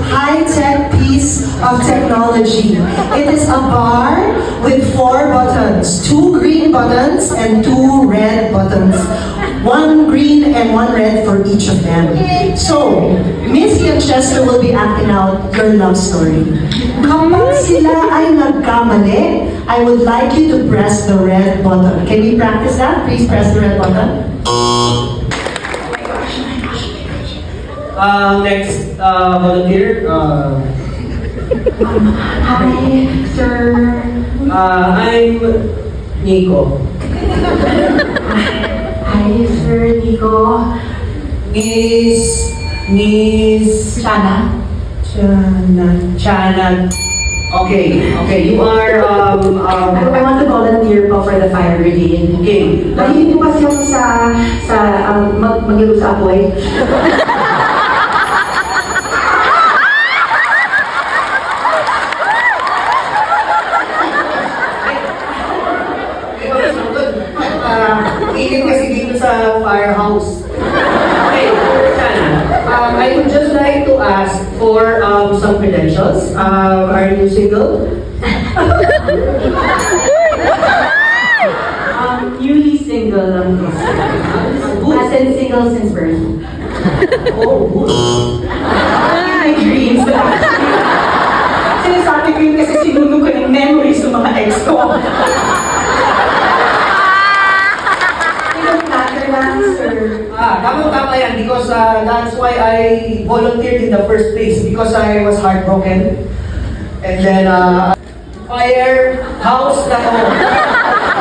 high-tech piece of technology. It is a bar with 4 buttons, 2 green buttons and 2 red buttons. 1 green and 1 red for each of them. So, Missy and Chester will be acting out your love story. Kapag sila ay nagkamali, I would like you to press the red button. Can we practice that? Please press the red button. Next volunteer. Hi, sir. I'm Nico. Hi, Sir Nico. Miss Shana. Chana. Okay, you are, I want to volunteer po for the fire brigade. okay. Mahilig po kasi ako sa maglaro sa apoy. Ilim kasi dito sa firehouse. Okay, Chana. I would just like to ask for some credentials. Are you single? Newly single lang po. As in single since birth. Oh, good. My dreams. Sinasabi ko yun kasi sinunog ko ng memories ng mga ex ko. Sir. Tama yan because that's why I volunteered in the first place because I was heartbroken. And then, firehouse na ko.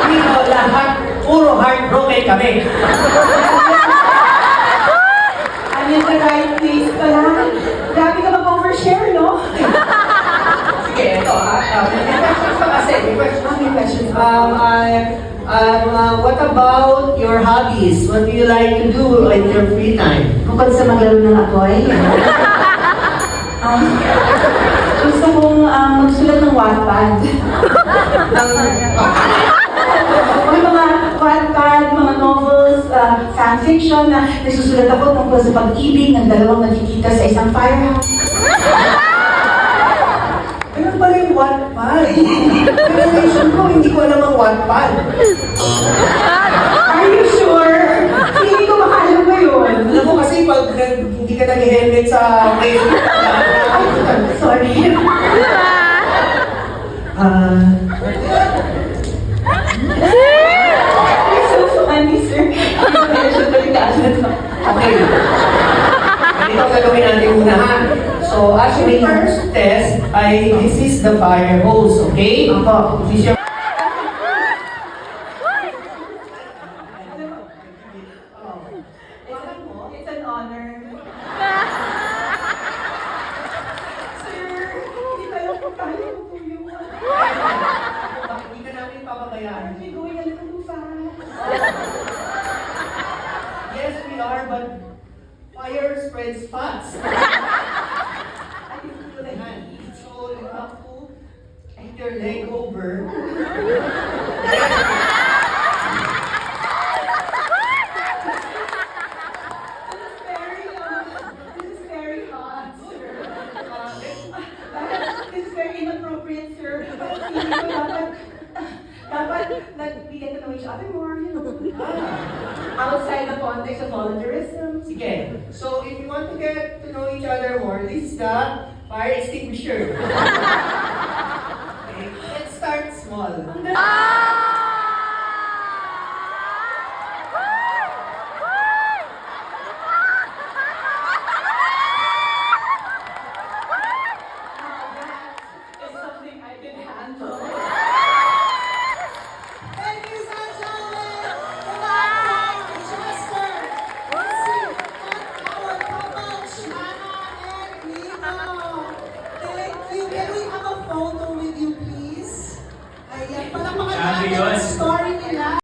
Hindi ko lahat, puro heartbroken kami. I'm in the right place pala. Grabe ka mag-overshare, no? Sige, ito may questions pa kasi. May questions. What about your hobbies? What do you like to do in your free time? Bukod sa maglaro ng apoy, gusto kong magsulat ng Wattpad. May mga Wattpad, mga novels, fan fiction na nasusulat ako tungkol sa pag-ibig ng dalawang nakikita sa isang firehouse. Ano pala yung Wattpad? Revelation ko, hindi ko alam ang Wattpad. Are you sure? Hindi ko makaalam mo yun. Alam mo kasi pag hindi ka nag-helmet sa Facebook, Sorry. You're so funny, sir. Medyo delikado to. okay. Ganito gagawin natin muna ha. So actually, first test ay this is the fire hose, okay? This is your It's an honor. Sir, hindi tayo kaya po yung bakit hindi ka namin papabayaan? Are we going a little too fast? Yes, we are, but fire spreads fast. I can feel the heat. So you have to put your leg over. This is very hot, sir. This is very inappropriate, sir. Feeling ko dapat we get to know each other more, you know. Outside the context of volunteerism. Sige. So if you want to get to know each other more, this is the fire extinguisher. Okay. Let's start small.